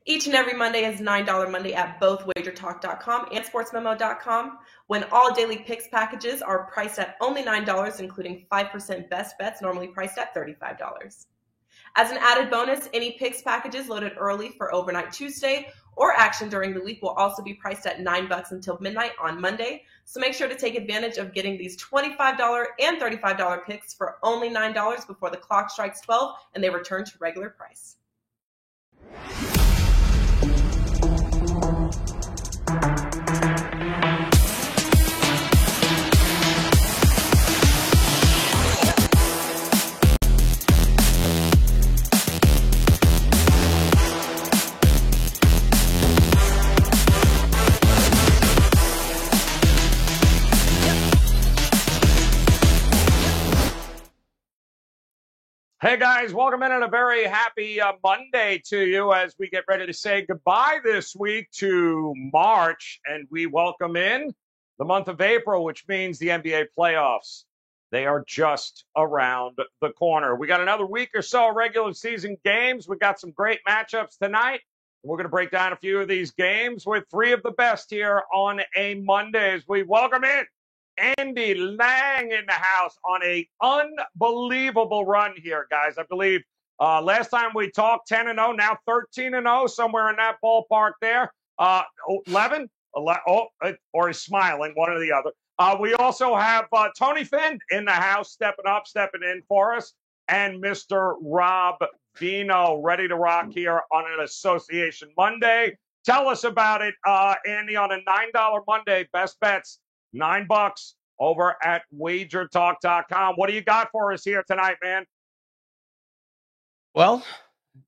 Each and every Monday is $9 Monday at both wagertalk.com and sportsmemo.com, when all daily picks packages are priced at only $9, including 5% best bets, normally priced at $35. As an added bonus, any picks packages loaded early for Overnight Tuesday or action during the week will also be priced at $9 until midnight on Monday. So make sure to take advantage of getting these $25 and $35 picks for only $9 before the clock strikes 12 and they return to regular price. Hey guys, welcome in and a very happy Monday to you as we get ready to say goodbye this week to March, and we welcome in the month of April, which means the NBA playoffs. They are just around the corner. We got another week or so of regular season games. We got some great matchups tonight. We're going to break down a few of these games with three of the best here on a Monday as we welcome in Andy Lang in the house on a unbelievable run here, guys. I believe last time we talked 10-0, now 13-0, somewhere in that ballpark there. 11, or he's smiling, one or the other. We also have Tony Finn in the house, stepping in for us, and Mr. Rob Vino ready to rock here on an Association Monday. Tell us about it, Andy, on a $9 Monday, best bets. $9 over at wagertalk.com. What do you got for us here tonight, man? Well,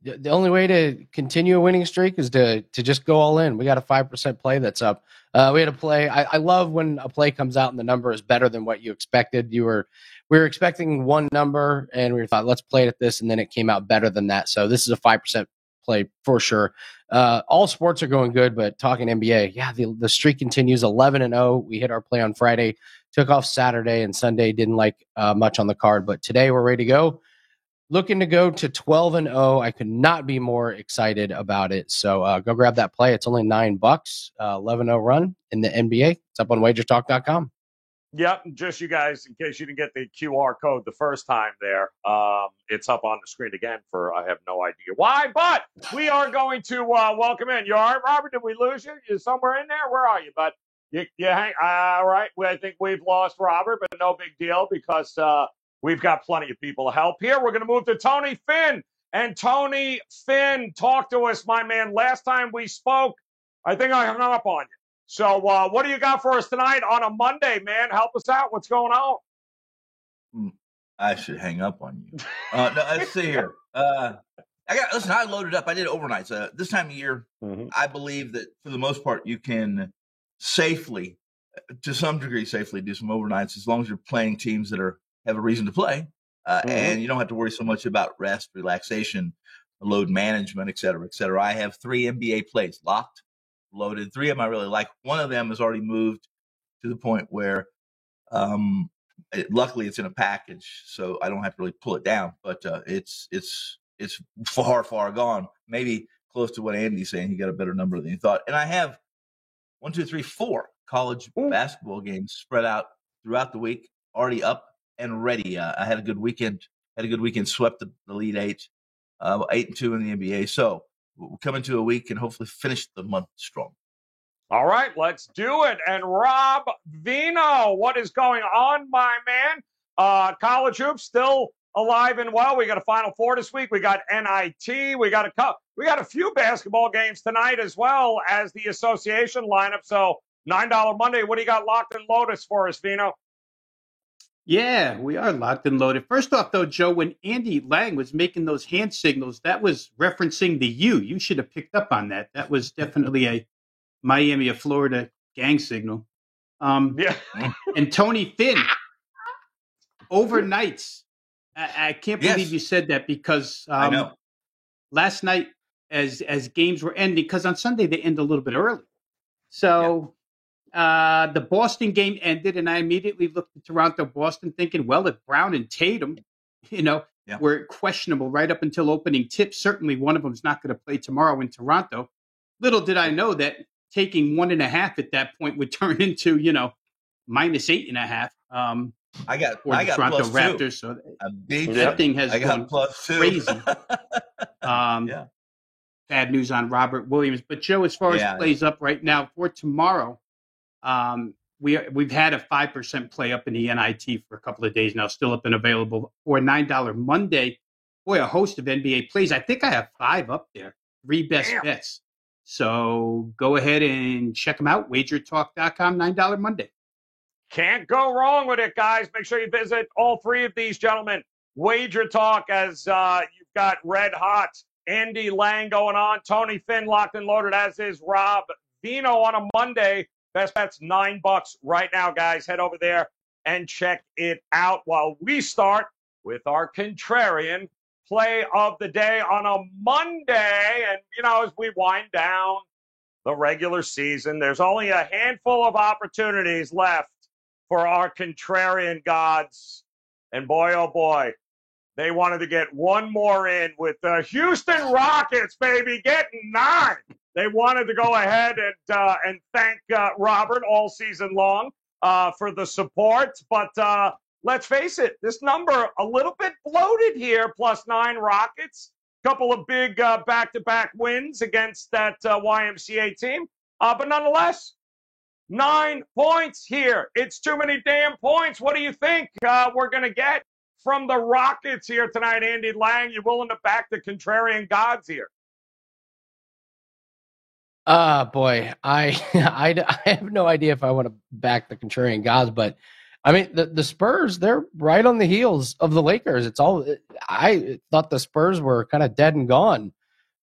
the only way to continue a winning streak is to just go all in. We got a 5% play that's up. We had a play. I love when a play comes out and the number is better than what you expected. We were expecting one number and we thought, let's play it at this, and then it came out better than that. So this is a 5% play for sure. All sports are going good, but talking NBA, yeah, the streak continues. 11-0. We hit our play on Friday, took off Saturday, and Sunday didn't like much on the card. But today we're ready to go. Looking to go to 12-0. I could not be more excited about it. So go grab that play. It's only $9. 11-0 run in the NBA. It's up on wagertalk.com. Yep, just you guys, in case you didn't get the QR code the first time there, it's up on the screen again for I have no idea why, but we are going to welcome in. You all right, Robert? Did we lose you? You somewhere in there? Where are you, bud? You hang, all right. I think we've lost Robert, but no big deal because we've got plenty of people to help here. We're going to move to Tony Finn. And Tony Finn, talk to us, my man. Last time we spoke, I think I hung up on you. So what do you got for us tonight on a Monday, man? Help us out. What's going on? I should hang up on you. No, let's see here. Listen, I loaded up. I did overnights. This time of year, I believe that for the most part, you can safely, to some degree, safely do some overnights as long as you're playing teams that have a reason to play. And you don't have to worry so much about rest, relaxation, load management, et cetera, et cetera. I have 3 NBA plays locked, loaded. 3 of them I really like. One of them has already moved to the point where luckily it's in a package, so I don't have to really pull it down, but it's far gone, maybe close to what Andy's saying. He got a better number than he thought. And I have 4 college basketball games spread out throughout the week, already up and ready. I had a good weekend, swept the Elite 8, 8-2 in the NBA. So we'll come into a week and hopefully finish the month strong. All right, let's do it. And Rob Vino, what is going on, my man? College hoops still alive and well. We got a Final Four this week. We got NIT. We got a few basketball games tonight as well as the association lineup. So $9 Monday. What do you got locked and loaded for us, Vino? Yeah, we are locked and loaded. First off, though, Joe, when Andy Lang was making those hand signals, that was referencing the U. You should have picked up on that. That was definitely a Miami of Florida gang signal. Yeah. And Tony Finn, overnights. I can't believe you said that because I know. Last night as games were ending, because on Sunday they end a little bit early. So the Boston game ended, and I immediately looked at Toronto-Boston thinking, well, if Brown and Tatum, were questionable right up until opening tip. Certainly one of them is not going to play tomorrow in Toronto. Little did I know that taking 1.5 at that point would turn into, minus 8.5. I got Toronto plus Raptors. 2. So A big that thing has gone plus 2. crazy. Bad news on Robert Williams. But Joe, as far as plays up right now for tomorrow, we've had a 5% play up in the NIT for a couple of days now, still up and available for $9 Monday. Boy, a host of NBA plays. I think I have 5 up there, 3 best bets. So go ahead and check them out. WagerTalk.com, $9 Monday. Can't go wrong with it, guys. Make sure you visit all 3 of these gentlemen. Wager Talk, as you've got Red Hot Andy Lang going on, Tony Finn locked and loaded, as is Rob Vino on a Monday. Best bet's $9 right now, guys. Head over there and check it out while we start with our contrarian play of the day on a Monday. And, as we wind down the regular season, there's only a handful of opportunities left for our contrarian gods. And boy, oh boy, they wanted to get one more in with the Houston Rockets, baby, getting 9. They wanted to go ahead and thank Robert all season long for the support. But let's face it, this number a little bit bloated here, +9 Rockets. Couple of big back-to-back wins against that YMCA team. But nonetheless, 9 points here. It's too many damn points. What do you think we're going to get from the Rockets here tonight, Andy Lang? You willing to back the contrarian gods here? Boy, I have no idea if I want to back the contrarian gods, but I mean the Spurs, they're right on the heels of the Lakers. I thought the Spurs were kind of dead and gone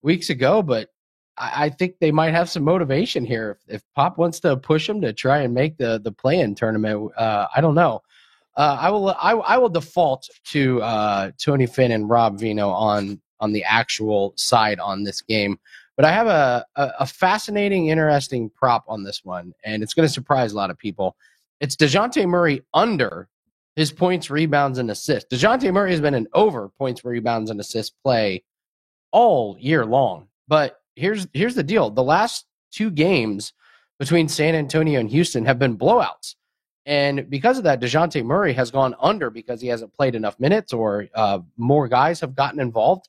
weeks ago, but I think they might have some motivation here if Pop wants to push them to try and make the play-in tournament. I don't know. I will default to Tony Finn and Rob Vino on the actual side on this game. But I have a fascinating, interesting prop on this one, and it's going to surprise a lot of people. It's DeJounte Murray under his points, rebounds, and assists. DeJounte Murray has been an over points, rebounds, and assists play all year long. But here's the deal. The last 2 games between San Antonio and Houston have been blowouts. And because of that, DeJounte Murray has gone under because he hasn't played enough minutes or more guys have gotten involved.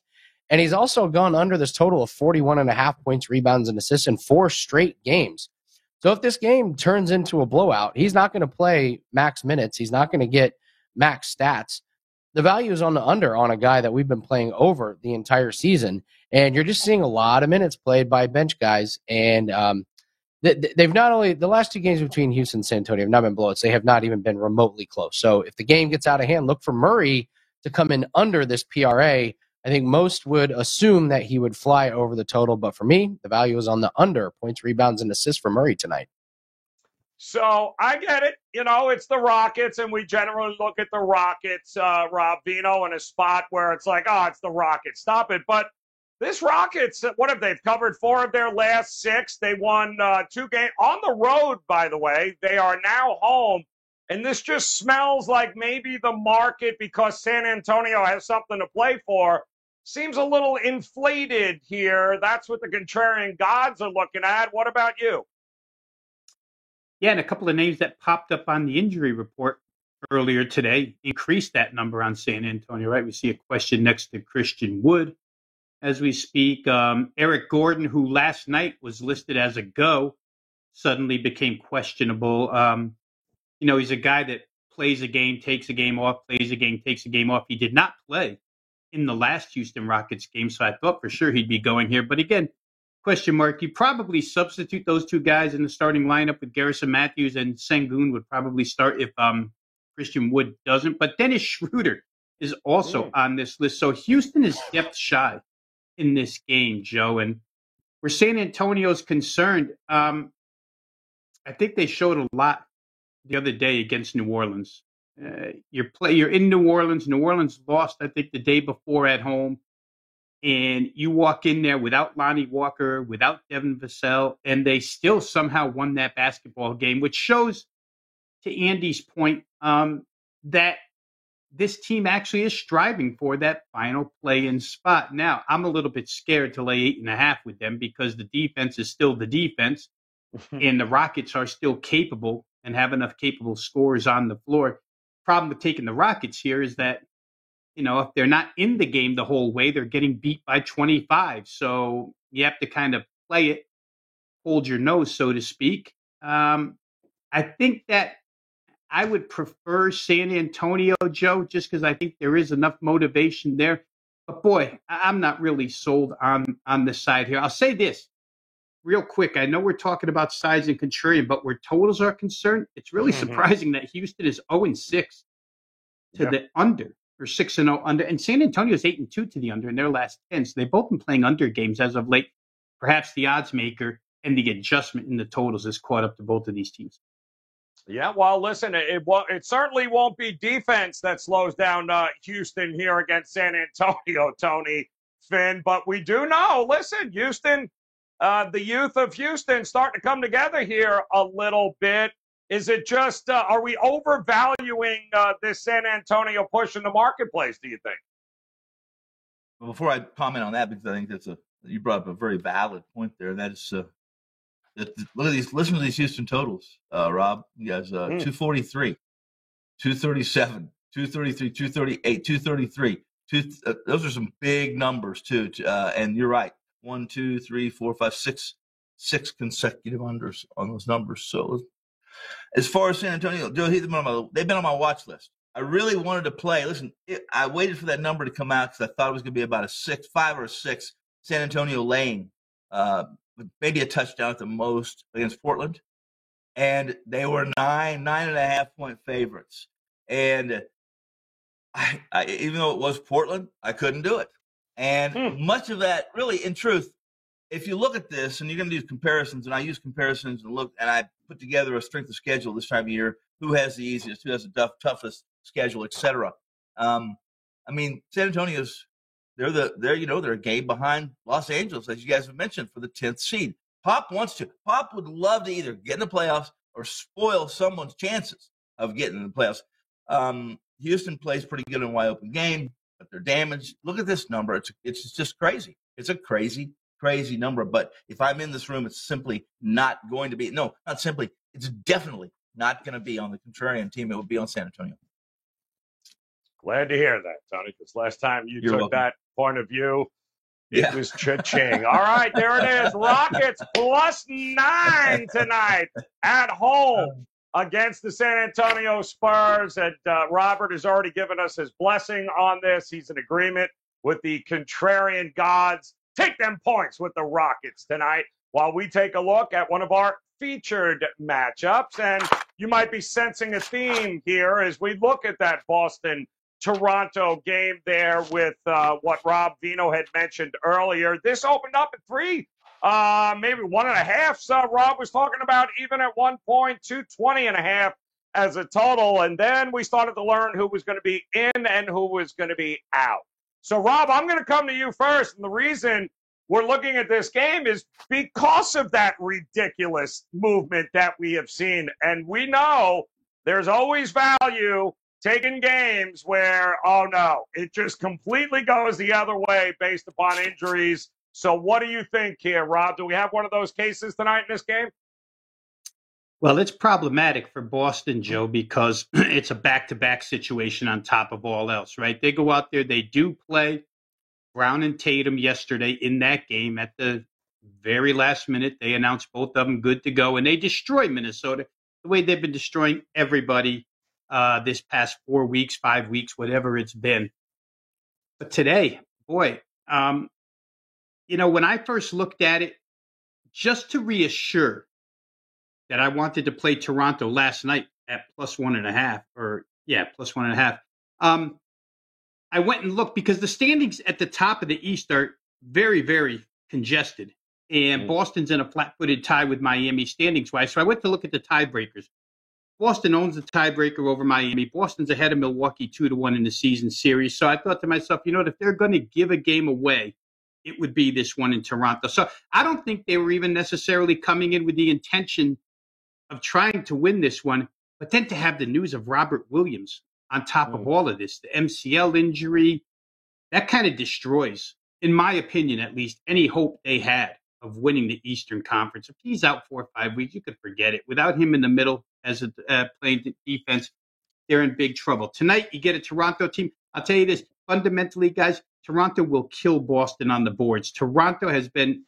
And he's also gone under this total of 41.5 points, rebounds, and assists in 4 straight games. So if this game turns into a blowout, he's not going to play max minutes. He's not going to get max stats. The value is on the under on a guy that we've been playing over the entire season. And you're just seeing a lot of minutes played by bench guys. And they've not only, the last 2 games between Houston and San Antonio have not been blowouts. They have not even been remotely close. So if the game gets out of hand, look for Murray to come in under this PRA. I think most would assume that he would fly over the total, but for me, the value is on the under points, rebounds, and assists for Murray tonight. So I get it. It's the Rockets, and we generally look at the Rockets, Rob Vino, in a spot where it's like, oh, it's the Rockets. Stop it. But this Rockets, what have they covered? 4 of their last 6. They won 2 games on the road, by the way. They are now home. And this just smells like maybe the market, because San Antonio has something to play for, seems a little inflated here. That's what the contrarian gods are looking at. What about you? Yeah, and a couple of names that popped up on the injury report earlier today increased that number on San Antonio, right? We see a question next to Christian Wood as we speak. Eric Gordon, who last night was listed as a go, suddenly became questionable. He's a guy that plays a game, takes a game off, plays a game, takes a game off. He did not play in the last Houston Rockets game, so I thought for sure he'd be going here. But again, question mark. You probably substitute those 2 guys in the starting lineup with Garrison Matthews, and Sengun would probably start if Christian Wood doesn't. But Dennis Schroeder is also on this list. So Houston is depth shy in this game, Joe. And where San Antonio's concerned, I think they showed a lot the other day against New Orleans. You're in New Orleans. New Orleans lost, I think, the day before at home. And you walk in there without Lonnie Walker, without Devin Vassell, and they still somehow won that basketball game, which shows, to Andy's point, that this team actually is striving for that final play-in spot. Now, I'm a little bit scared to lay 8.5 with them because the defense is still the defense, and the Rockets are still capable and have enough capable scorers on the floor. Problem with taking the Rockets here is that, if they're not in the game the whole way, they're getting beat by 25. So you have to kind of play it, hold your nose, so to speak. I think that I would prefer San Antonio, Joe, just because I think there is enough motivation there. But boy, I'm not really sold on the side here. I'll say this real quick. I know we're talking about sides and contrarian, but where totals are concerned, it's really surprising that Houston is 0-6 to the under, or 6-0 under, and San Antonio is 8-2 to the under in their last 10. So they've both been playing under games as of late. Perhaps the odds maker and the adjustment in the totals has caught up to both of these teams. Yeah, well, listen, it certainly won't be defense that slows down Houston here against San Antonio, Tony Finn. But we do know, listen, Houston, the youth of Houston starting to come together here a little bit. Is it just, are we overvaluing this San Antonio push in the marketplace, do you think? Well, before I comment on that, because I think you brought up a very valid point there. That is, look at these. Listen to these Houston totals, Rob. You guys, 243, 237, 233, 238, 233. Those are some big numbers too. And you're right. 1, 2, 3, 4, 5, 6 consecutive unders on those numbers. So, as far as San Antonio, Joe, they've been on my watch list. I really wanted to play. Listen, I waited for that number to come out because I thought it was going to be about a 5 or 6 San Antonio laying. Maybe a touchdown at the most against Portland. And they were 9.5 point favorites. And I even though it was Portland, I couldn't do it. And much of that, really, in truth, if you look at this and you're going to do comparisons, and I use comparisons and I put together a strength of schedule this time of year, who has the easiest, who has the toughest schedule, etc. San Antonio's they're a game behind Los Angeles, as you guys have mentioned, for the 10th seed. Pop wants to. Pop would love to either get in the playoffs or spoil someone's chances of getting in the playoffs. Houston plays pretty good in a wide open game, but they're damaged. Look at this number. It's just crazy. It's a crazy number. But if I'm in this room, it's simply not going to be. No, not simply. It's definitely not going to be on the contrarian team. It would be on San Antonio. Glad to hear that, Tony, because last time you took that point of view, it was cha-ching. All right, there it is. Rockets +9 tonight at home against the San Antonio Spurs. And Robert has already given us his blessing on this. He's in agreement with the contrarian gods. Take them points with the Rockets tonight while we take a look at one of our featured matchups. And you might be sensing a theme here as we look at that Boston-Toronto game there with what Rob Vino had mentioned earlier. This opened up at 3, maybe 1.5. So Rob was talking about even at 1 point, 220.5 as a total. And then we started to learn who was going to be in and who was going to be out. So, Rob, I'm going to come to you first. And the reason we're looking at this game is because of that ridiculous movement that we have seen. And we know there's always value taking games where, oh, no, it just completely goes the other way based upon injuries. So what do you think here, Rob? Do we have one of those cases tonight in this game? Well, it's problematic for Boston, Joe, because it's a back-to-back situation on top of all else, right? They go out there, they do play Brown and Tatum yesterday in that game. At the very last minute, they announced both of them good to go, and they destroy Minnesota the way they've been destroying everybody this past 4 weeks, 5 weeks, whatever it's been. But today, boy, when I first looked at it, just to reassure that I wanted to play Toronto last night at +1.5, +1.5. I went and looked because the standings at the top of the East are very, very congested. And Boston's in a flat-footed tie with Miami standings-wise. So I went to look at the tiebreakers. Boston owns the tiebreaker over Miami. Boston's ahead of Milwaukee 2-1 in the season series. So I thought to myself, if they're going to give a game away, it would be this one in Toronto. So I don't think they were even necessarily coming in with the intention of trying to win this one. But then to have the news of Robert Williams on top of all of this. The MCL injury, that kind of destroys, in my opinion at least, any hope they had of winning the Eastern Conference. If he's out 4 or 5 weeks, you could forget it. Without him in the middle as a playing defense, they're in big trouble. Tonight, you get a Toronto team. I'll tell you this, fundamentally, guys, Toronto will kill Boston on the boards. Toronto has been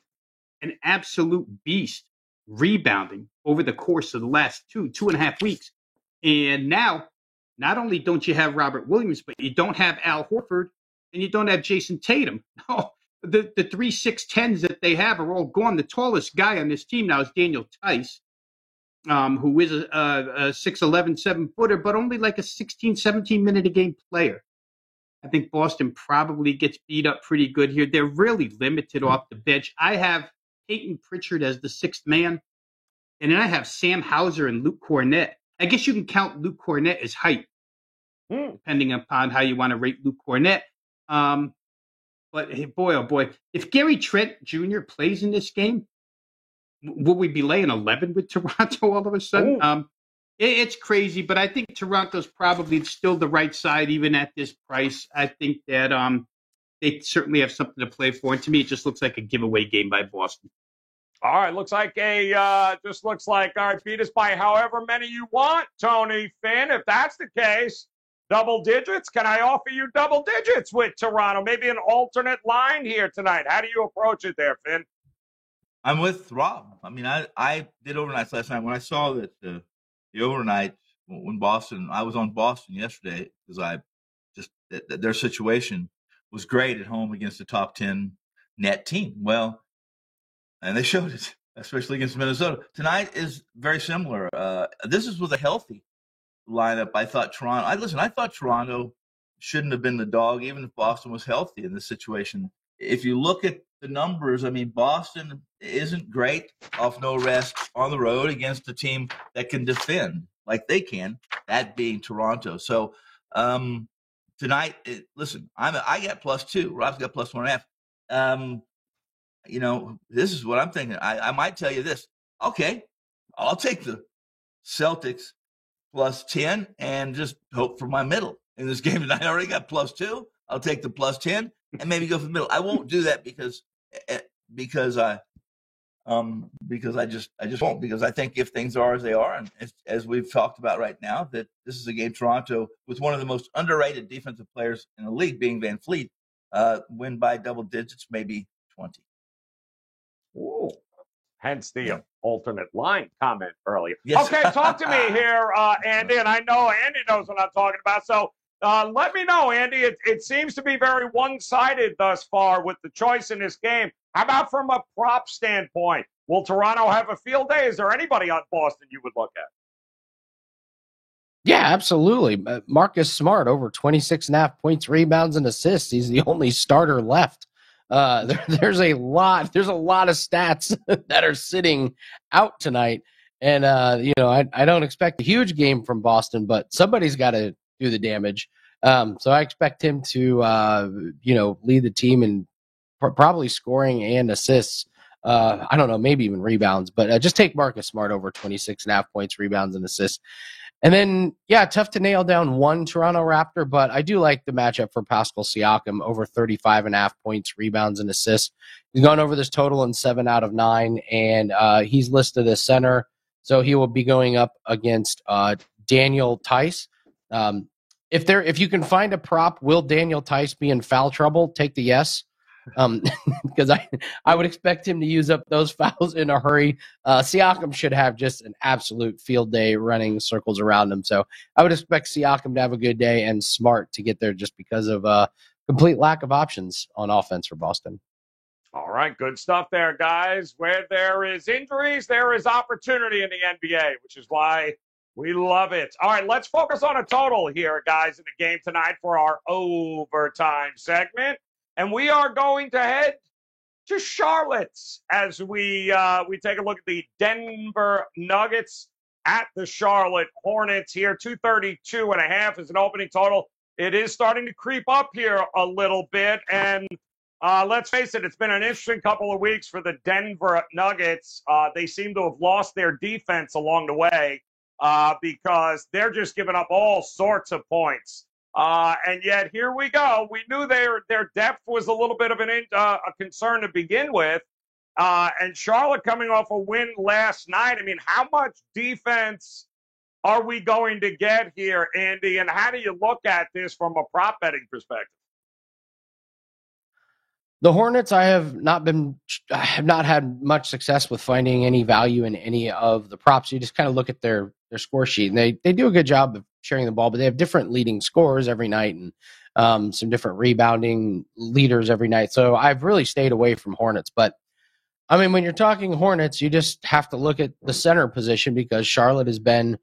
an absolute beast rebounding over the course of the last 2.5 weeks. And now, not only don't you have Robert Williams, but you don't have Al Horford and you don't have Jason Tatum. No, the 3 6'10s that they have are all gone. The tallest guy on this team now is Daniel Tice, who is a 6'11", 7-footer, but only like a 16, 17 minute a game player. I think Boston probably gets beat up pretty good here. They're really limited off the bench. I have Peyton Pritchard as the sixth man, and then I have Sam Hauser and Luke Cornett. I guess you can count Luke Cornett as height, depending upon how you want to rate Luke Cornett. But hey, boy, oh boy, if Gary Trent Jr. plays in this game, will we be laying 11 with Toronto all of a sudden? It's crazy, but I think Toronto's probably still the right side, even at this price. I think that they certainly have something to play for. And to me, it just looks like a giveaway game by Boston. All right, looks like all right, beat us by however many you want, Tony Finn. If that's the case, double digits. Can I offer you double digits with Toronto? Maybe an alternate line here tonight. How do you approach it there, Finn? I'm with Rob. I mean, I did overnights last night. When I saw that the overnight when Boston, I was on Boston yesterday because their situation was great at home against the top 10 net team. Well, and they showed it, especially against Minnesota. Tonight is very similar. This is with a healthy lineup. I thought Toronto shouldn't have been the dog, even if Boston was healthy in this situation. If you look at the numbers, I mean, Boston isn't great off no rest on the road against a team that can defend like they can, that being Toronto. So tonight, listen, I got +2. Rob's got +1.5. This is what I'm thinking. I might tell you this. Okay, I'll take the Celtics +10 and just hope for my middle in this game tonight. I already got +2. I'll take the +10 and maybe go for the middle. I won't do that because I just won't, because I think if things are as they are, and as we've talked about right now, that this is a game Toronto, with one of the most underrated defensive players in the league being Van Fleet, win by double digits, maybe 20. Ooh. Hence the alternate line comment earlier. Yes. Okay, talk to me here, Andy, and I know Andy knows what I'm talking about. So let me know, Andy. It seems to be very one-sided thus far with the choice in this game. How about from a prop standpoint? Will Toronto have a field day? Is there anybody on Boston you would look at? Yeah, absolutely. Marcus Smart over 26.5 points, rebounds, and assists. He's the only starter left. There's a lot of stats that are sitting out tonight. And, I don't expect a huge game from Boston, but somebody's got to do the damage. So I expect him to, lead the team in probably scoring and assists. I don't know, maybe even rebounds, but just take Marcus Smart over 26.5 points, rebounds, and assists. And then, tough to nail down one Toronto Raptor, but I do like the matchup for Pascal Siakam over 35.5 points, rebounds, and assists. He's gone over this total in 7 out of 9, and he's listed as center, so he will be going up against Daniel Tice. If you can find a prop, will Daniel Tice be in foul trouble? Take the yes. Because I would expect him to use up those fouls in a hurry. Siakam should have just an absolute field day running circles around him. So I would expect Siakam to have a good day and Smart to get there just because of complete lack of options on offense for Boston. All right, good stuff there, guys. Where there is injuries, there is opportunity in the NBA, which is why we love it. All right, let's focus on a total here, guys, in the game tonight for our overtime segment. And we are going to head to Charlotte as we take a look at the Denver Nuggets at the Charlotte Hornets here. 232.5 is an opening total. It is starting to creep up here a little bit. And let's face it, it's been an interesting couple of weeks for the Denver Nuggets. They seem to have lost their defense along the way. because they're just giving up all sorts of points. And yet here we go. We knew their depth was a little bit of a concern to begin with. And Charlotte coming off a win last night. I mean, how much defense are we going to get here, Andy? And how do you look at this from a prop betting perspective? The Hornets, I have not had much success with finding any value in any of the props. You just kind of look at their score sheet, and they do a good job of sharing the ball, but they have different leading scorers every night and some different rebounding leaders every night. So I've really stayed away from Hornets. But I mean, when you're talking Hornets, you just have to look at the center position because Charlotte has been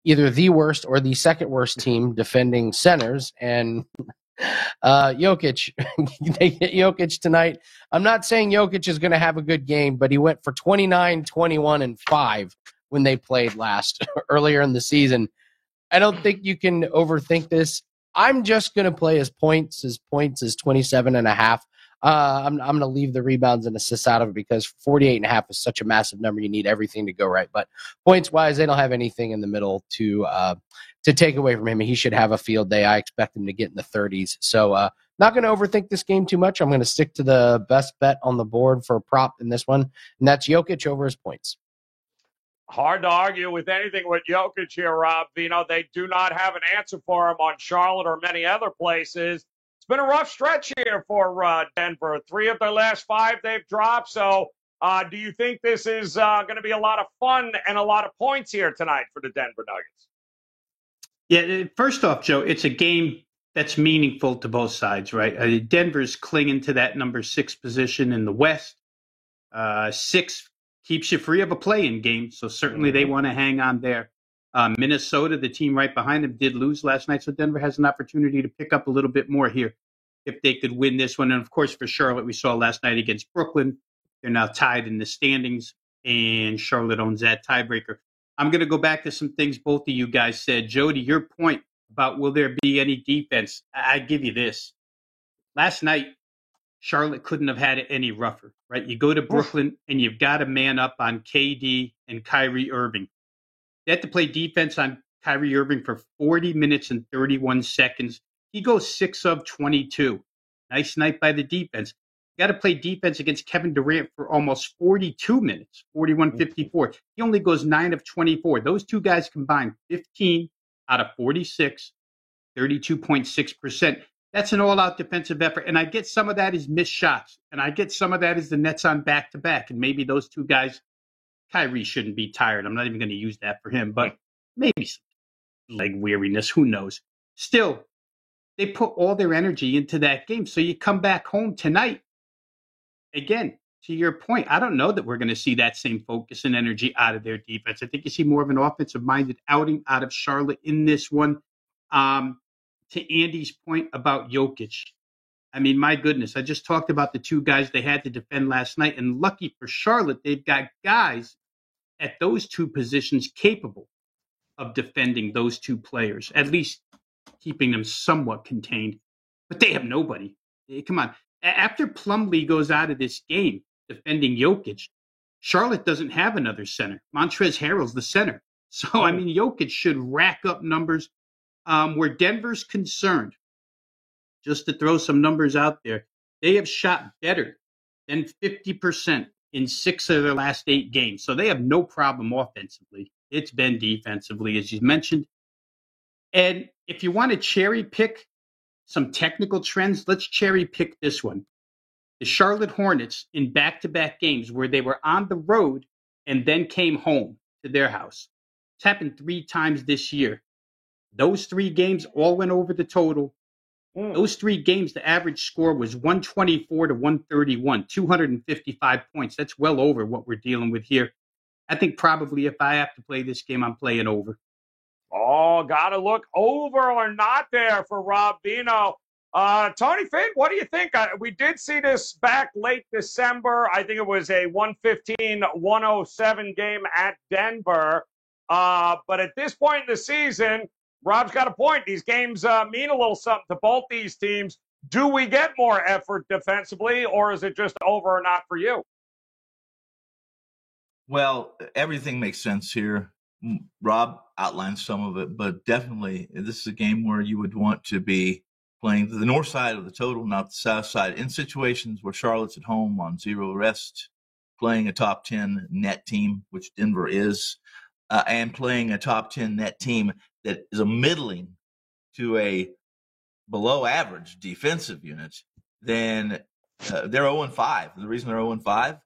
either the worst or the second worst team defending centers. And Jokic, they hit Jokic tonight. I'm not saying Jokic is going to have a good game, but he went for 29, 21, and 5 when they played last earlier in the season. I don't think you can overthink this. I'm just going to play his points. His points is 27.5. I'm going to leave the rebounds and assists out of it because 48.5 is such a massive number. You need everything to go right. But points wise, they don't have anything in the middle to take away from him. He should have a field day. I expect him to get in the 30s. So not going to overthink this game too much. I'm going to stick to the best bet on the board for a prop in this one, and that's Jokic over his points. Hard to argue with anything with Jokic here, Rob. You know, they do not have an answer for him on Charlotte or many other places. It's been a rough stretch here for Denver. 3 of their last 5 they've dropped. So do you think this is going to be a lot of fun and a lot of points here tonight for the Denver Nuggets? Yeah, first off, Joe, it's a game that's meaningful to both sides, right? Denver's clinging to that number 6 position in the West. 6 keeps you free of a play-in game, so certainly they want to hang on there. Minnesota, the team right behind them, did lose last night, so Denver has an opportunity to pick up a little bit more here if they could win this one. And, of course, for Charlotte, we saw last night against Brooklyn. They're now tied in the standings, and Charlotte owns that tiebreaker. I'm going to go back to some things both of you guys said. Joe, to your point about will there be any defense, I give you this. Last night, Charlotte couldn't have had it any rougher, right? You go to Brooklyn and you've got to man up on KD and Kyrie Irving. They had to play defense on Kyrie Irving for 40 minutes and 31 seconds. He goes 6 of 22. Nice night by the defense. You got to play defense against Kevin Durant for almost 42 minutes, 41-54. He only goes 9 of 24. Those two guys combined 15 out of 46, 32.6%. That's an all-out defensive effort, and I get some of that is missed shots, and I get some of that is the Nets on back-to-back, and maybe those two guys, Kyrie shouldn't be tired. I'm not even going to use that for him, but maybe some leg weariness, who knows. Still, they put all their energy into that game, so you come back home tonight. Again, to your point, I don't know that we're going to see that same focus and energy out of their defense. I think you see more of an offensive-minded outing out of Charlotte in this one. To Andy's point about Jokic, I mean, my goodness, I just talked about the 2 guys they had to defend last night, and lucky for Charlotte, they've got guys at those 2 positions capable of defending those 2 players, at least keeping them somewhat contained. But they have nobody. Come on. After Plumlee goes out of this game defending Jokic, Charlotte doesn't have another center. Montrezl Harrell's the center. So, I mean, Jokic should rack up numbers. Where Denver's concerned, just to throw some numbers out there, they have shot better than 50% in 6 of their last 8 games. So they have no problem offensively. It's been defensively, as you mentioned. And if you want to cherry pick some technical trends, let's cherry pick this one. The Charlotte Hornets in back-to-back games where they were on the road and then came home to their house. It's happened 3 times this year. Those 3 games all went over the total. Those 3 games, the average score was 124 to 131, 255 points. That's well over what we're dealing with here. I think probably if I have to play this game, I'm playing over. Oh, got to look over or not there for Rob Vino. Tony Finn, what do you think? We did see this back late December. I think it was a 115-107 game at Denver. But at this point in the season, Rob's got a point. These games mean a little something to both these teams. Do we get more effort defensively, or is it just over or not for you? Well, everything makes sense here. Rob outlined some of it, but definitely this is a game where you would want to be playing the north side of the total, not the south side, in situations where Charlotte's at home on 0 rest, playing a top 10 net team, which Denver is, and playing a top 10 net team that is a middling to a below average defensive unit, then they're 0-5. The reason they're 0-5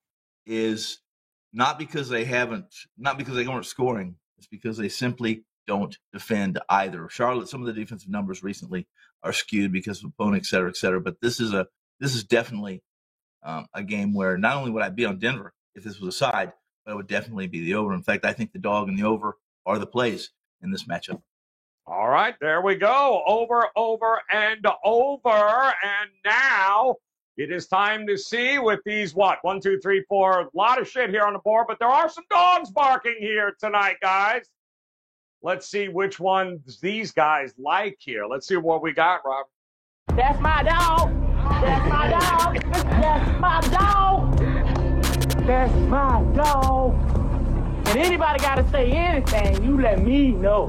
is not because they weren't scoring. It's because they simply don't defend either. Charlotte, some of the defensive numbers recently are skewed because of opponent, et cetera, et cetera. But this is definitely a game where not only would I be on Denver if this was a side, but it would definitely be the over. In fact, I think the dog and the over are the plays in this matchup. All right, there we go. Over, and over. And now it is time to see with these, 1, 2, 3, 4, a lot of shit here on the board, but there are some dogs barking here tonight, guys. Let's see which ones these guys like here. Let's see what we got, Robert. That's my dog. That's my dog. That's my dog. That's my dog. And anybody got to say anything, you let me know.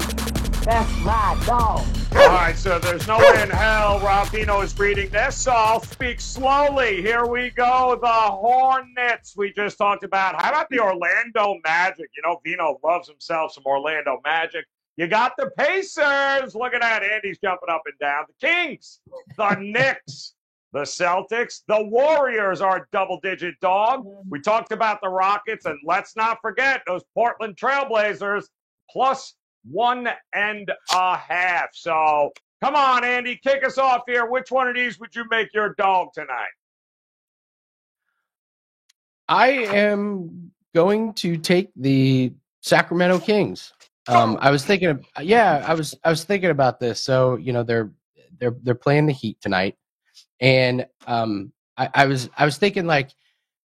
That's my dog. All right, so there's no way in hell Rob Vino is reading this, so I'll speak slowly. Here we go, the Hornets we just talked about. How about the Orlando Magic? You know, Vino loves himself some Orlando Magic. You got the Pacers. Look at that. Andy's jumping up and down. The Kings, the Knicks, the Celtics, the Warriors are a double-digit dog. We talked about the Rockets, and let's not forget those Portland Trailblazers plus 1.5. So come on, Andy, kick us off here. Which one of these would you make your dog tonight? I am going to take the Sacramento Kings. I was thinking about this. So, you know, they're playing the Heat tonight. And I was thinking, like,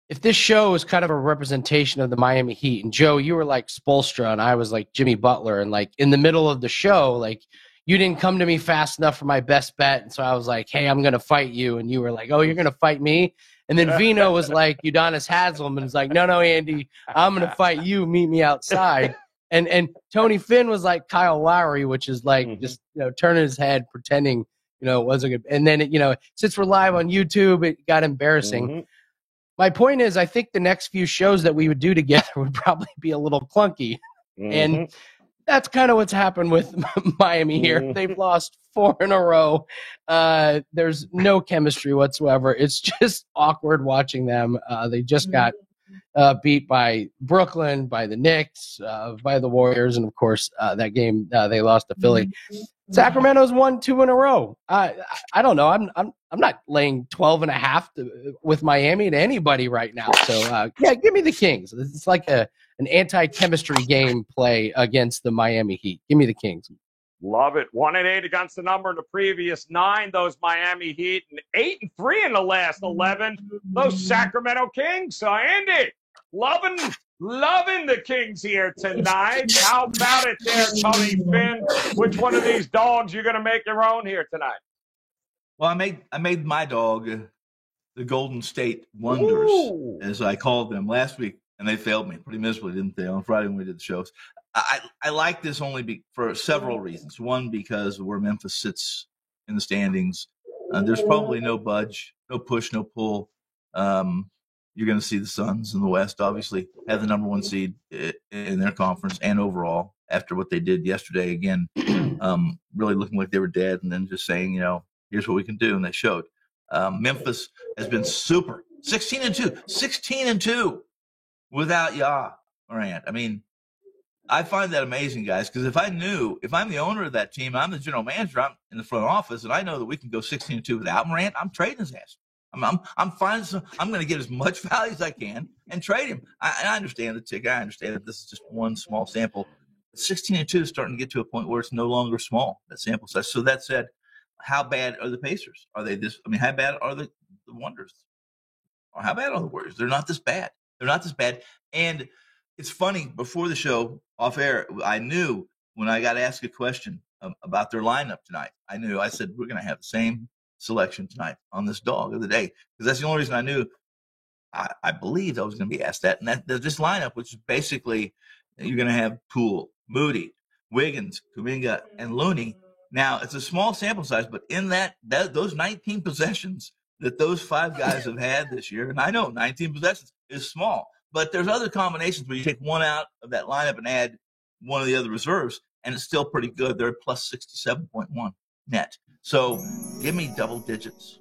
if this show is kind of a representation of the Miami Heat, and Joe, you were like Spoelstra and I was like Jimmy Butler, and like in the middle of the show, like you didn't come to me fast enough for my best bet, and so I was like, hey, I'm going to fight you, and you were like, oh, you're going to fight me? And then Vino was like Udonis Haslem and was like, no, Andy, I'm going to fight you, meet me outside. And Tony Finn was like Kyle Lowry, which is like just, you know, turning his head, pretending, you know, it wasn't good. And then, you know, since we're live on YouTube, it got embarrassing. My point is, I think the next few shows that we would do together would probably be a little clunky. And that's kind of what's happened with Miami here. They've lost 4 in a row. There's no chemistry whatsoever. It's just awkward watching them. They just got beat by Brooklyn, by the Knicks, by the Warriors, and of course that game they lost to Philly. Sacramento's won 2 in a row. I don't know. I'm not laying 12.5 with Miami to anybody right now. So yeah, give me the Kings. It's like an anti-chemistry game play against the Miami Heat. Give me the Kings. Love it. 1-8 against the number in the previous 9. Ththose Miami Heat, and 8-3 in the last 11. Those Sacramento Kings. So Andy, loving the Kings here tonight. How about it there, Tony Finn? Which one of these dogs you going to make your own here tonight? Well, I made my dog the Golden State Wonders, as I called them last week, and they failed me pretty miserably, didn't they, on Friday when we did the shows. I like this only for several reasons. One, because where Memphis sits in the standings, there's probably no budge, no push, no pull. You're going to see the Suns in the West, obviously, have the number 1 seed in their conference and overall after what they did yesterday. Again, really looking like they were dead, and then just saying, you know, here's what we can do, and they showed. Memphis has been super, 16-2 without Ja Morant. I mean, I find that amazing, guys, because if I'm the owner of that team, I'm the general manager, I'm in the front office, and I know that we can go 16-2 without Morant, I'm trading his ass. I'm finding I'm going to get as much value as I can and trade him. I understand the tick. I understand that this is just one small sample. 16-2 is starting to get to a point where it's no longer small, that sample size. So that said, how bad are the Pacers? Are they this? I mean, how bad are the Wonders? Or how bad are the Warriors? They're not this bad. And it's funny, before the show, off air, I knew when I got asked a question about their lineup tonight, I said, we're going to have the same selection tonight on this dog of the day. Because that's the only reason I knew. I believed I was going to be asked that. And that this lineup, which is basically, you're going to have Poole, Moody, Wiggins, Kuminga, and Looney. Now, it's a small sample size, but in those 19 possessions that those 5 guys have had this year, and I know 19 possessions is small, but there's other combinations where you take one out of that lineup and add one of the other reserves, and it's still pretty good. They're plus 67.1 net. So give me double digits.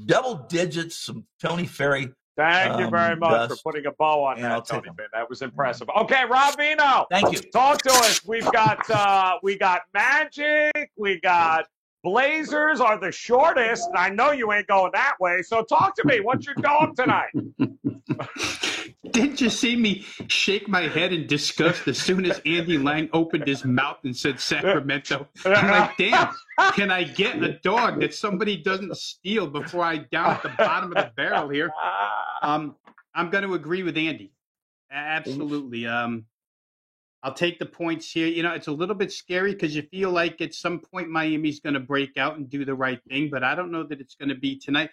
Double digits, some Tony Ferry. Thank you very much for putting a bow on that, Tony Finn. That was impressive. Okay, Rob Vino. Thank you. Talk to us. We've got Magic. We got Blazers are the shortest. I know you ain't going that way. So talk to me. What's your dog tonight? Didn't you see me shake my head in disgust as soon as Andy Lang opened his mouth and said Sacramento? I'm like, damn, can I get a dog that somebody doesn't steal before I down at the bottom of the barrel here? I'm going to agree with Andy. Absolutely. I'll take the points here. You know, it's a little bit scary because you feel like at some point Miami's going to break out and do the right thing, but I don't know that it's going to be tonight.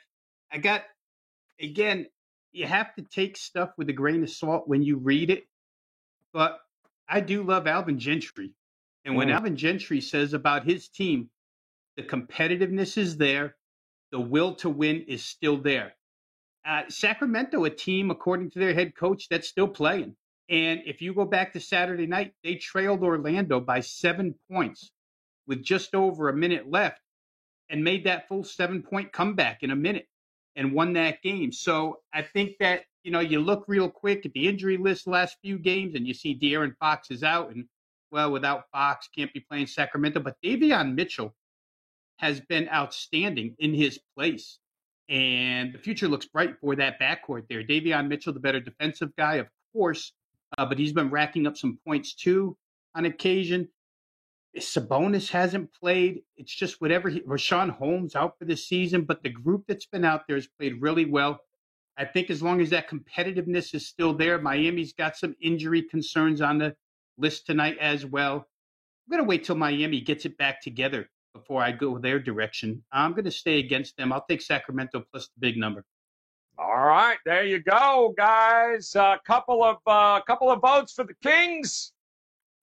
Again, you have to take stuff with a grain of salt when you read it, but I do love Alvin Gentry. And when Alvin Gentry says about his team, the competitiveness is there, the will to win is still there. Sacramento, a team, according to their head coach, that's still playing. And if you go back to Saturday night, they trailed Orlando by 7 points with just over a minute left and made that full 7-point comeback in a minute and won that game. So I think that, you know, you look real quick at the injury list the last few games and you see De'Aaron Fox is out. And, well, without Fox, can't be playing Sacramento. But Davion Mitchell has been outstanding in his place. And the future looks bright for that backcourt there. Davion Mitchell, the better defensive guy, of course, but he's been racking up some points too on occasion. Sabonis hasn't played. It's just whatever. Rashawn Holmes out for the season, but the group that's been out there has played really well. I think as long as that competitiveness is still there, Miami's got some injury concerns on the list tonight as well. I'm going to wait till Miami gets it back together before I go their direction. I'm going to stay against them. I'll take Sacramento plus the big number. All right, there you go, guys. A couple of votes for the Kings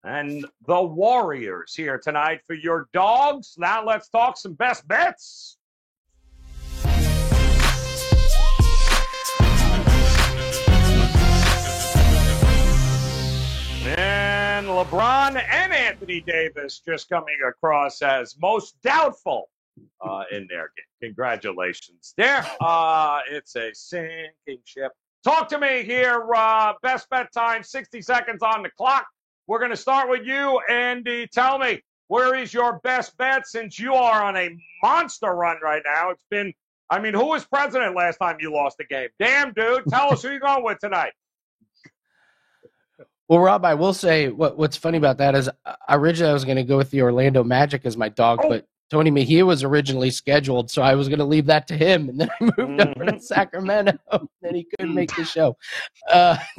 and the Warriors here tonight for your dogs. Now let's talk some best bets. And LeBron and Anthony Davis just coming across as most doubtful in their game. Congratulations there. It's a sinking ship. Talk to me here. Best bet time, 60 seconds on the clock. We're going to start with you, Andy. Tell me, where is your best bet since you are on a monster run right now? It's been, I mean, who was president last time you lost a game? Damn, dude. Tell us who you're going with tonight. Well, Rob, I will say what's funny about that is originally I was going to go with the Orlando Magic as my dog, but Tony Mejia was originally scheduled, so I was going to leave that to him, and then I moved over to Sacramento, and then he couldn't make the show.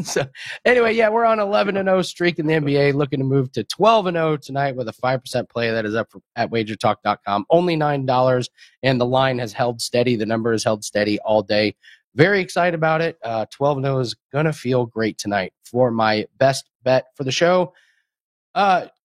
So anyway, yeah, we're on 11-0 streak in the NBA, looking to move to 12-0 tonight with a 5% play that is up at wagertalk.com. Only $9, and the line has held steady. The number has held steady all day. Very excited about it. 12-0 is going to feel great tonight. For my best bet for the show,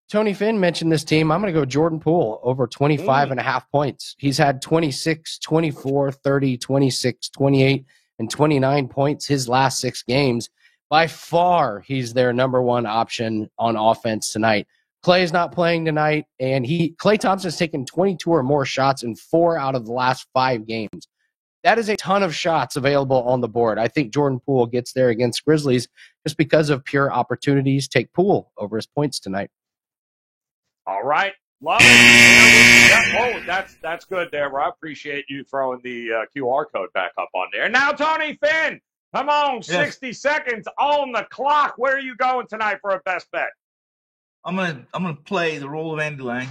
Tony Finn mentioned this team. I'm going to go Jordan Poole over 25.5 points. He's had 26, 24, 30, 26, 28, and 29 points his last 6 games. By far, he's their number one option on offense tonight. Clay's not playing tonight, and Klay Thompson's taken 22 or more shots in 4 out of the last 5 games. That is a ton of shots available on the board. I think Jordan Poole gets there against Grizzlies just because of pure opportunities. Take Poole over his points tonight. All right. Love it. That's good there, bro. I appreciate you throwing the QR code back up on there. Now, Tony Finn, come on, 60 seconds on the clock. Where are you going tonight for a best bet? I'm gonna play the role of Andy Lang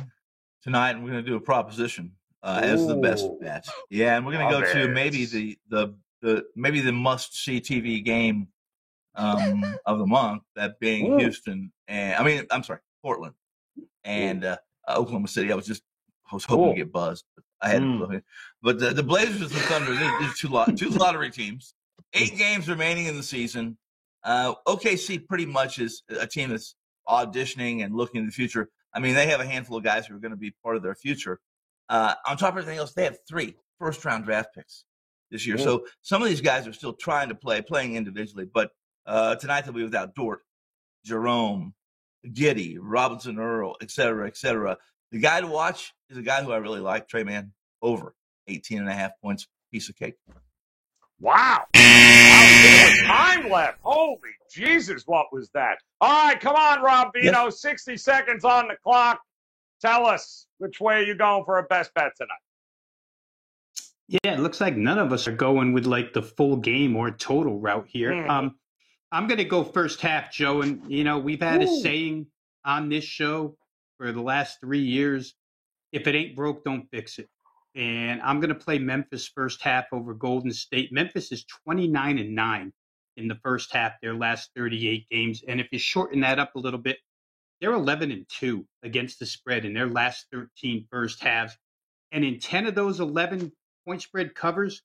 tonight, and we're gonna do a proposition as the best bet. Yeah, and we're gonna go to maybe the must-see TV game of the month, that being Houston and Portland and Oklahoma City. I was hoping to get buzzed, but I had to. But the Blazers and the Thunder, these two lottery teams. 8 games remaining in the season. OKC pretty much is a team that's auditioning and looking in the future. I mean, they have a handful of guys who are going to be part of their future. On top of everything else, they have 3 first-round draft picks this year. So some of these guys are still trying to playing individually. But tonight they'll be without Dort, Jerome, Giddey, Robinson Earl, et cetera, et cetera. The guy to watch is a guy who I really like, Trey Mann, over 18.5 points, piece of cake. Wow. Time left. Holy Jesus, what was that? All right, come on, Rob Vino. Yes. 60 seconds on the clock. Tell us which way you're going for a best bet tonight. Yeah, it looks like none of us are going with like the full game or total route here. I'm going to go first half, Joe. And, we've had a saying on this show for the last 3 years, if it ain't broke, don't fix it. And I'm going to play Memphis first half over Golden State. Memphis is 29-9 in the first half, their last 38 games. And if you shorten that up a little bit, they're 11-2 against the spread in their last 13 first halves. And in 10 of those 11 point spread covers,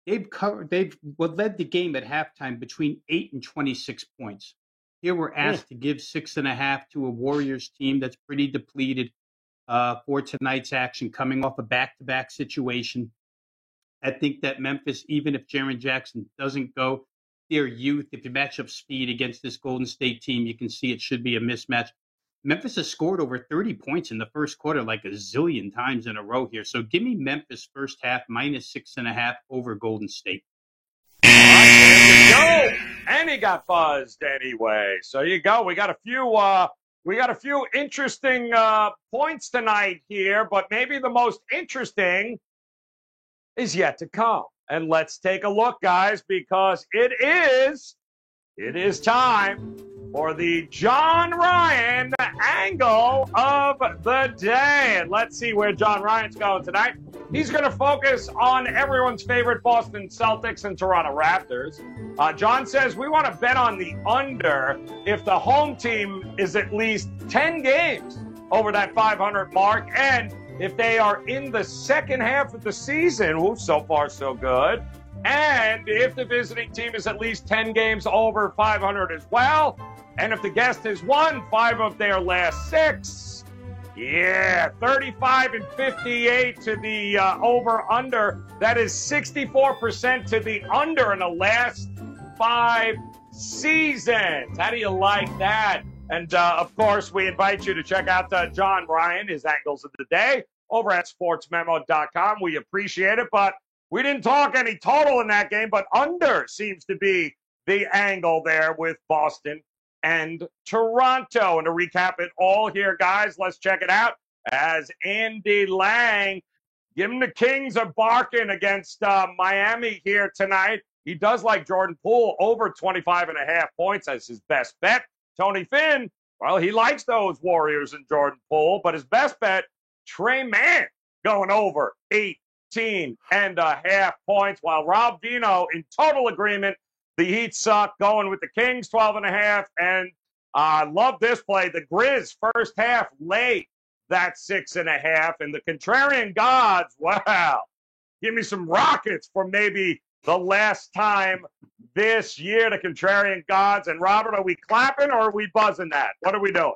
they've led the game at halftime between 8 and 26 points. Here we're asked to give 6.5 to a Warriors team that's pretty depleted for tonight's action, coming off a back-to-back situation. I think that Memphis, even if Jaren Jackson doesn't go, their youth, if you match up speed against this Golden State team, you can see it should be a mismatch. Memphis has scored over 30 points in the first quarter like a zillion times in a row here. So give me Memphis first half minus 6.5 over Golden State. All right, there you go. And he got buzzed anyway. So you go. We got a few interesting points tonight here, but maybe the most interesting is yet to come. And let's take a look, guys, because it is time for the John Ryan angle of the day. And let's see where John Ryan's going tonight. He's going to focus on everyone's favorite Boston Celtics and Toronto Raptors. John says we want to bet on the under if the home team is at least 10 games over that 500 mark, and if they are in the second half of the season, so far so good, and if the visiting team is at least 10 games over 500 as well, and if the guest has won 5 of their last 6, 35 and 58 to the over-under. That is 64% to the under in the last 5 seasons. How do you like that? And, of course, we invite you to check out John Ryan, his angles of the day, over at sportsmemo.com. We appreciate it, but we didn't talk any total in that game, but under seems to be the angle there with Boston and Toronto. And to recap it all here, guys, let's check it out as Andy Lang, give him the Kings are barking against Miami here tonight. He does like Jordan Poole over 25.5 points as his best bet. Tony Finn, well, he likes those Warriors and Jordan Poole, but his best bet, Trey Mann, going over 18.5 points, while Rob Vino in total agreement. The Heat suck, going with the Kings, 12.5. And I love this play. The Grizz first half late, that's 6.5. And the Contrarian Gods, wow, give me some Rockets for maybe the last time this year, the Contrarian Gods. And Robert, are we clapping or are we buzzing that? What are we doing?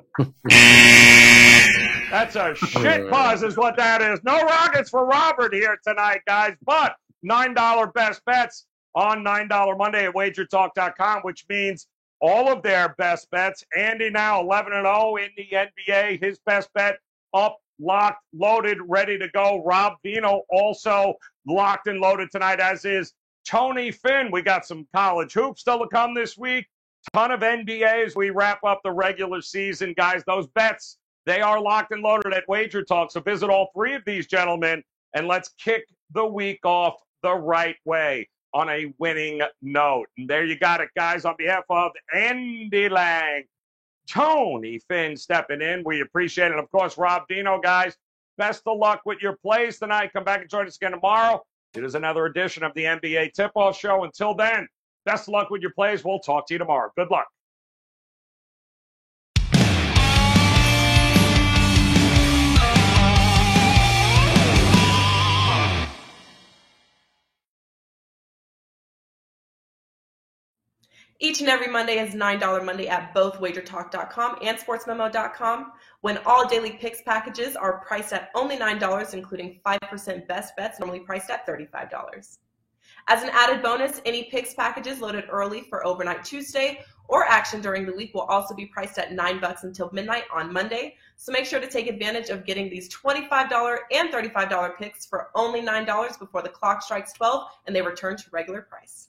That's a shit buzz is what that is. No Rockets for Robert here tonight, guys, but $9 best bets on $9 Monday at wagertalk.com, which means all of their best bets. Andy now 11-0 in the NBA. His best bet up, locked, loaded, ready to go. Rob Vino also locked and loaded tonight, as is Tony Finn. We got some college hoops still to come this week. Ton of NBA as we wrap up the regular season, guys. Those bets, they are locked and loaded at Wager Talk. So visit all 3 of these gentlemen, and let's kick the week off the right way on a winning note. And there you got it, guys. On behalf of Andy Lang, Tony Finn stepping in. We appreciate it. Of course, Rob Vino, guys, best of luck with your plays tonight. Come back and join us again tomorrow. It is another edition of the NBA Tip-Off Show. Until then, best of luck with your plays. We'll talk to you tomorrow. Good luck. Each and every Monday is $9 Monday at both wagertalk.com and sportsmemo.com, when all daily picks packages are priced at only $9, including 5% best bets, normally priced at $35. As an added bonus, any picks packages loaded early for Overnight Tuesday or action during the week will also be priced at $9 until midnight on Monday. So make sure to take advantage of getting these $25 and $35 picks for only $9 before the clock strikes 12 and they return to regular price.